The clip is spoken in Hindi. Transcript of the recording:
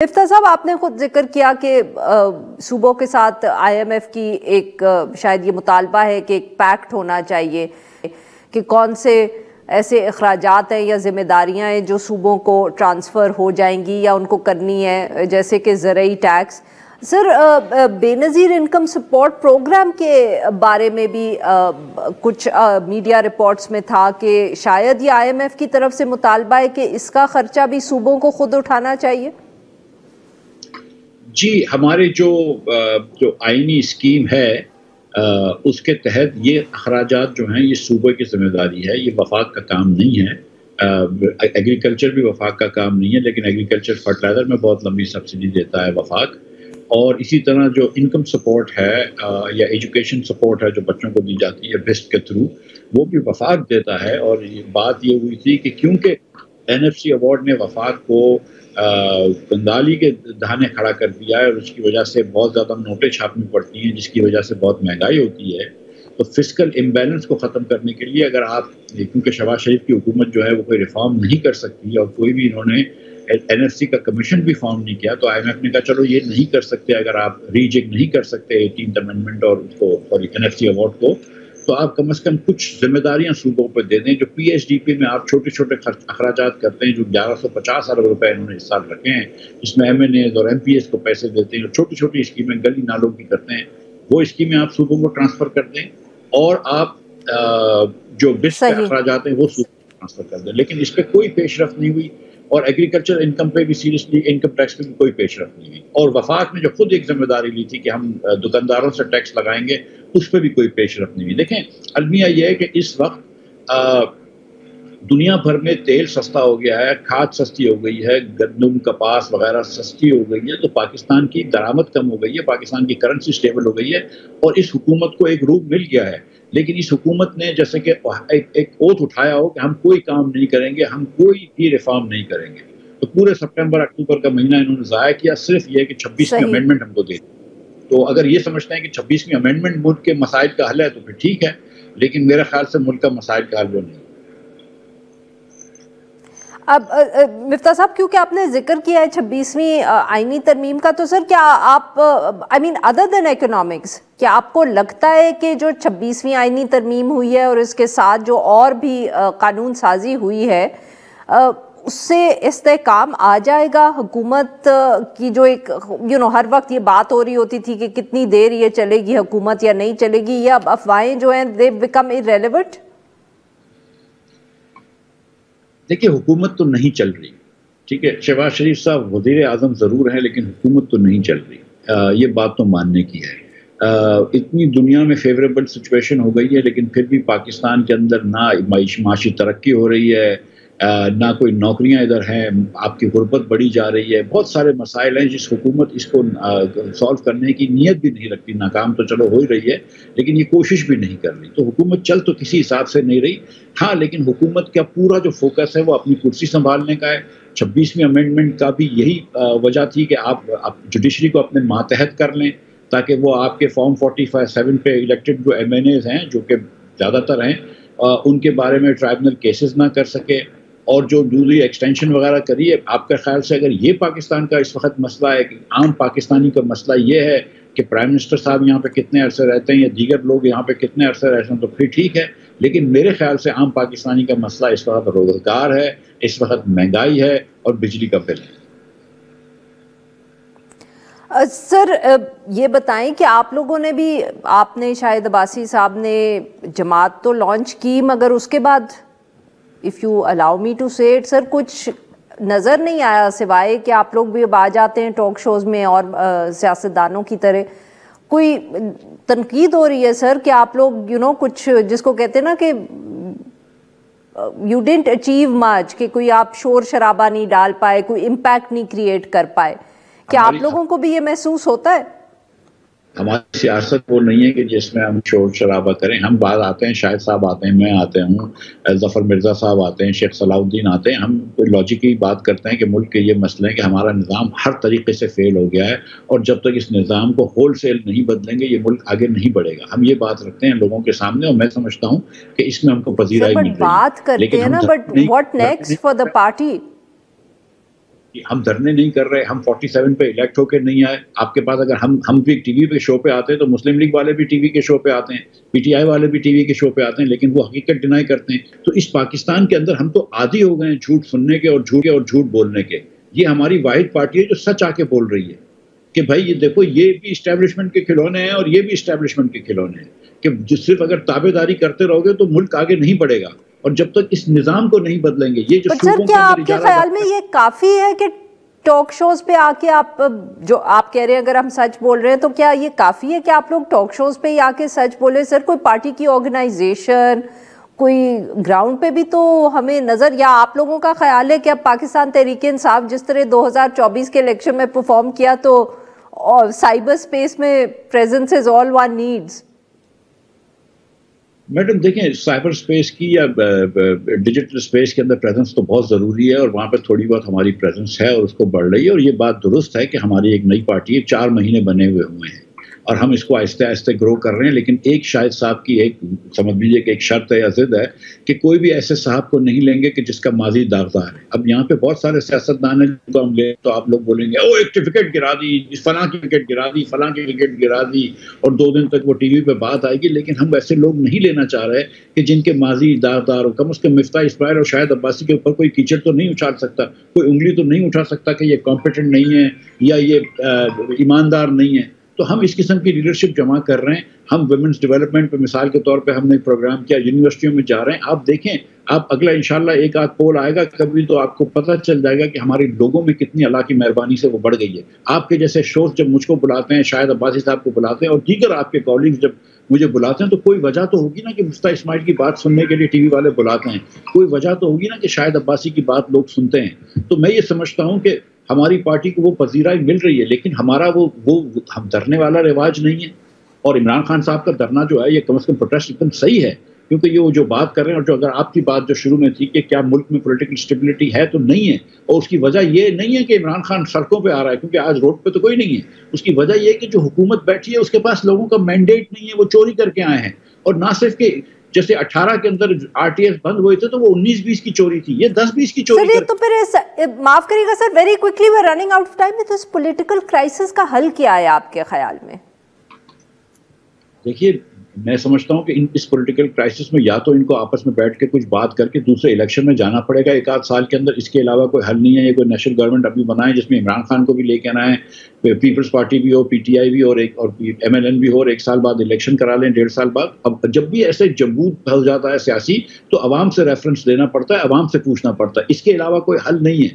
इफ्ता साहब, आपने खुद जिक्र किया कि सूबों के साथ IMF की एक शायद ये मुतालबा है कि एक पैक्ट होना चाहिए कि कौन से ऐसे अखराजात हैं या जिम्मेदारियां हैं जो सूबों को ट्रांसफ़र हो जाएंगी या उनको करनी है, जैसे कि ज़रूरी tax. Sir, Benazir income support program के बारे में भी कुछ मीडिया रिपोर्ट्स में था कि शायद ये IMF की तरफ से मुतालबा है कि इसका ख़र्चा भी सूबों को खुद उठाना चाहिए। जी, हमारे जो आईनी स्कीम है उसके तहत ये अखराजात जो हैं ये सूबे की ज़िम्मेदारी है, ये वफाक का काम नहीं है। एग्रीकल्चर भी वफाक का काम नहीं है, लेकिन एग्रीकल्चर फर्टिलाइज़र में बहुत लंबी सब्सिडी देता है वफाक। और इसी तरह जो इनकम सपोर्ट है या एजुकेशन सपोर्ट है जो बच्चों को दी जाती है बेस्ट के थ्रू, वो भी वफाक देता है। और ये बात ये हुई थी कि क्योंकि NFC अवार्ड ने वफाक को कंगाली के दहाने खड़ा कर दिया है और उसकी वजह से बहुत ज़्यादा नोटें छापनी पड़ती हैं, जिसकी वजह से बहुत महंगाई होती है। तो फिस्कल इम्बैलेंस को ख़त्म करने के लिए अगर आप, क्योंकि शहबाज शरीफ की हुकूमत जो है वो कोई रिफॉर्म नहीं कर सकती और कोई भी इन्होंने NFC का कमीशन भी फॉर्म नहीं किया, तो IMF ने कहा चलो ये नहीं कर सकते, अगर आप रीजेक्ट नहीं कर सकते 18th अमेंडमेंट और उसको सॉरी NFC अवार्ड को, तो आप कम से कम कुछ जिम्मेदारियां सूबों पर दे दें। जो PHDP में आप छोटे छोटे अखराजात करते हैं, जो 1150 अरब रुपए इन्होंने इस साल रखे हैं, जिसमें MNAs और MPs को पैसे देते हैं, और छोटी छोटी स्कीमें गली नालों की करते हैं, वो स्कीमें आप सूबों को ट्रांसफ़र कर दें और आप जो बिस्ट के अखराजात हैं वो सूबों को ट्रांसफ़र कर दें। लेकिन इस पर कोई पेशरफ नहीं हुई और एग्रीकल्चर इनकम पे भी सीरियसली इनकम टैक्स पे भी कोई पेशरफ नहीं हुई। और वफाक ने जो खुद एक जिम्मेदारी ली थी कि हम दुकानदारों से टैक्स लगाएंगे, उस पर भी कोई पेशरफ नहीं हुई। देखें, अलमिया यह है कि इस वक्त दुनिया भर में तेल सस्ता हो गया है, खाद सस्ती हो गई है, गंदम कपास वगैरह सस्ती हो गई है, तो पाकिस्तान की दरामद कम हो गई है, पाकिस्तान की करेंसी स्टेबल हो गई है और इस हुकूमत को एक रूप मिल गया है। लेकिन इस हुकूमत ने जैसे कि एक ओथ उठाया हो कि हम कोई काम नहीं करेंगे, हम कोई भी रिफॉर्म नहीं करेंगे, तो पूरे सितंबर अक्टूबर का महीना इन्होंने ज़ाया किया सिर्फ ये कि 26वीं अमेंडमेंट हमको दे। तो अगर ये समझते हैं कि 26वीं अमेंडमेंट मुल्क के मसाइल का हल है तो फिर ठीक है, लेकिन मेरे ख्याल से मुल्क का मसाइल का हल वो नहीं। अब मिफ्ता साहब, क्योंकि आपने जिक्र किया है 26वीं आईनी तरमीम का, तो सर क्या आप अदर देन इकोनॉमिक्स, क्या आपको लगता है कि जो 26वीं आईनी तरमीम हुई है और इसके साथ जो और भी कानून साजी हुई है उससे इस्तेहकाम आ जाएगा हुकूमत की? जो एक हर वक्त ये बात हो रही होती थी कि कितनी देर ये चलेगी हुकूमत या नहीं चलेगी, ये अब अफवाहें जो हैं दे बिकम इररेलेवेंट। देखिए, हुकूमत तो नहीं चल रही, ठीक है, शहबाज शरीफ साहब वज़ीर आज़म ज़रूर हैं लेकिन हुकूमत तो नहीं चल रही। ये बात तो मानने की है। इतनी दुनिया में फेवरेबल सिचुएशन हो गई है लेकिन फिर भी पाकिस्तान के अंदर ना माशी तरक्की हो रही है, ना कोई नौकरियां इधर हैं, आपकी गुर्बत बढ़ी जा रही है, बहुत सारे मसाइल हैं जिस हुकूमत इसको सॉल्व करने की नीयत भी नहीं रखती। नाकाम तो चलो हो ही रही है लेकिन ये कोशिश भी नहीं कर रही, तो हुकूमत चल तो किसी हिसाब से नहीं रही। हाँ, लेकिन हुकूमत का पूरा जो फोकस है वो अपनी कुर्सी संभालने का है। 26वीं अमेंडमेंट का भी यही वजह थी कि आप जुडिशरी को अपने मातहत कर लें ताकि वो आपके फॉर्म 47 पे इलेक्टेड जो MNAs हैं, जो कि ज़्यादातर हैं, उनके बारे में ट्राइब्यूनल केसेस ना कर सके। और जो दूसरी एक्सटेंशन वगैरह करी है, आपके ख्याल से अगर ये पाकिस्तान का इस वक्त मसला है कि आम पाकिस्तानी का मसला ये है कि प्राइम मिनिस्टर साहब यहाँ पे कितने अरसे रहते हैं या दीगर लोग यहाँ पे कितने अरसे रहते हैं, तो फिर ठीक है। लेकिन मेरे ख्याल से आम पाकिस्तानी का मसला इस वक्त रोजगार है, इस वक्त महंगाई है और बिजली का बिल है। सर, ये बताएं कि आप लोगों ने भी, आपने शायद अब्बासी साहब ने जमात तो लॉन्च की, मगर उसके बाद if you allow me to say it sir, कुछ नज़र नहीं आया सिवाय कि आप लोग भी अब आ जाते हैं टॉक शोज़ में और सियासतदानों की तरह। कोई तनकीद हो रही है सर कि आप लोग कुछ जिसको कहते हैं ना कि यू डिडंट अचीव मच, कि कोई आप शोर शराबा नहीं डाल पाए, कोई इम्पैक्ट नहीं क्रिएट कर पाए, क्या आप लोगों को भी ये महसूस होता है? हमारी सियासत वो नहीं है कि जिसमें हम शोर शराबा करें। हम बाहर आते हैं, शाहिद साहब आते हैं, मैं आते हूँ, जफ़र मिर्ज़ा साहब आते हैं, शेख सलाउद्दीन आते हैं, हम कोई लॉजिकली बात करते हैं कि मुल्क के ये मसले हैं कि हमारा निज़ाम हर तरीके से फेल हो गया है और जब तक इस निज़ाम को होल सेल नहीं बदलेंगे ये मुल्क आगे नहीं बढ़ेगा। हम ये बात रखते हैं लोगों के सामने और मैं समझता हूँ कि इसमें हमको पजीराई मिल रही है। बात करते हैं ना, but what next for the party? कि हम धरने नहीं कर रहे, हम 47 पे इलेक्ट होकर नहीं आए। आपके पास अगर हम भी टीवी पे शो पे आते हैं तो मुस्लिम लीग वाले भी टीवी के शो पे आते हैं, पीटीआई वाले भी टीवी के शो पे आते हैं, लेकिन वो हकीकत डिनाई करते हैं। तो इस पाकिस्तान के अंदर हम तो आदी हो गए हैं झूठ सुनने के और झूठ बोलने के। ये हमारी वाहिद पार्टी है जो सच आके बोल रही है कि भाई ये देखो, ये भी इस्टेब्लिशमेंट के खिलौने हैं और ये भी इस्टेब्लिशमेंट के खिलौने हैं, कि सिर्फ अगर ताबेदारी करते रहोगे तो मुल्क आगे नहीं बढ़ेगा। और जब तक इस निजाम को नहीं बदलेंगे, ये जो सर क्या आपके ख्याल में ये काफी है कि टॉक शोज पे आके आप जो आप कह रहे हैं, अगर हम सच बोल रहे हैं तो क्या ये काफी है कि आप लोग टॉक शोज पे ही आके सच बोले? सर कोई पार्टी की ऑर्गेनाइजेशन, कोई ग्राउंड पे भी तो हमें नजर, या आप लोगों का ख्याल है कि अब पाकिस्तान तहरीक-ए-इंसाफ जिस तरह 2024 के इलेक्शन में परफॉर्म किया तो साइबर स्पेस में presence is all one needs? Madam देखें, साइबर स्पेस की या डिजिटल स्पेस के अंदर प्रेजेंस तो बहुत ज़रूरी है और वहाँ पर थोड़ी बहुत हमारी प्रेजेंस है और उसको बढ़ रही है। और ये बात दुरुस्त है कि हमारी एक नई पार्टी है, 4 महीने बने हुए हैं और हम इसको आहिस्ते आहिस्ते ग्रो कर रहे हैं। लेकिन एक शाहिद साहब की एक समझ लीजिए कि एक शर्त है या जिद है कि कोई भी ऐसे साहब को नहीं लेंगे कि जिसका माजी दागदार है। अब यहाँ पे बहुत सारे सियासतदान हैं जिनको हम ले तो आप लोग बोलेंगे ओ एक विकेट गिरा दी, फलां की विकेट गिरा दी, फलां की विकेट गिरा दी, और 2 दिन तक वो टीवी पे बात आएगी। लेकिन हम वैसे लोग नहीं लेना चाह रहे कि जिनके माजी दागदार हो। कम से कम मिफ्ता इस्माइल और शाहिद अब्बासी के ऊपर कोई कीचड़ तो नहीं उछाल सकता, कोई उंगली तो नहीं उठा सकता कि ये कॉम्पिटेंट नहीं है या ये ईमानदार नहीं है। तो हम इस किस्म की लीडरशिप जमा कर रहे हैं। हम वुमेन्स डेवलपमेंट पे मिसाल के तौर पे हमने एक प्रोग्राम किया, यूनिवर्सिटियों में जा रहे हैं। आप देखें, आप अगला इंशाल्लाह एक आध पोल आएगा कभी तो आपको पता चल जाएगा कि हमारे लोगों में कितनी अल्लाह की मेहरबानी से वो बढ़ गई है। आपके जैसे शोज जब मुझको बुलाते हैं, शायद अब्बासी साहब को बुलाते हैं और दीगर आपके कॉलीग्स जब मुझे बुलाते हैं, तो कोई वजह तो होगी ना कि मुफ्ता इस्माइल की बात सुनने के लिए टीवी वाले बुलाते हैं। कोई वजह तो होगी ना कि शायद अब्बासी की बात लोग सुनते हैं। तो मैं ये समझता हूँ कि हमारी पार्टी को वो पजीराई मिल रही है, लेकिन हमारा वो हम डरने वाला रिवाज नहीं है। और इमरान खान साहब का डरना जो है ये कम से कम प्रोटेस्ट एकदम सही है, क्योंकि ये वो जो बात कर रहे हैं और जो अगर आपकी बात जो शुरू में थी कि क्या मुल्क में पॉलिटिकल स्टेबिलिटी है, तो नहीं है। और उसकी वजह ये नहीं है कि इमरान खान सड़कों पे आ रहा है, क्योंकि आज रोड पे तो कोई नहीं है। उसकी वजह ये है कि जो हुकूमत बैठी है उसके पास लोगों का मैंडेट नहीं है, वो चोरी करके आए हैं। और ना सिर्फ के जैसे 18 के अंदर आरटीएस बंद हुए थे तो वो 19-20 की चोरी थी, ये 10-20 की चोरी। सर, तो फिर माफ करिएगा sir, very quickly we are running out of time. तो इस पॉलिटिकल क्राइसिस का हल क्या है आपके ख्याल में? देखिए, मैं समझता हूं कि इस पॉलिटिकल क्राइसिस में या तो इनको आपस में बैठ के कुछ बात करके दूसरे इलेक्शन में जाना पड़ेगा एक आध साल के अंदर। इसके अलावा कोई हल नहीं है। ये कोई नेशनल गवर्नमेंट अभी बनाए जिसमें इमरान खान को भी लेके आना है, पीपल्स पार्टी भी हो, पीटीआई भी और एमएलएन भी हो, और 1 साल बाद इलेक्शन करा लें, 1.5 साल बाद। अब जब भी ऐसे जमूद हो जाता है सियासी, तो अवाम से रेफरेंस लेना पड़ता है, अवाम से पूछना पड़ता है। इसके अलावा कोई हल नहीं है।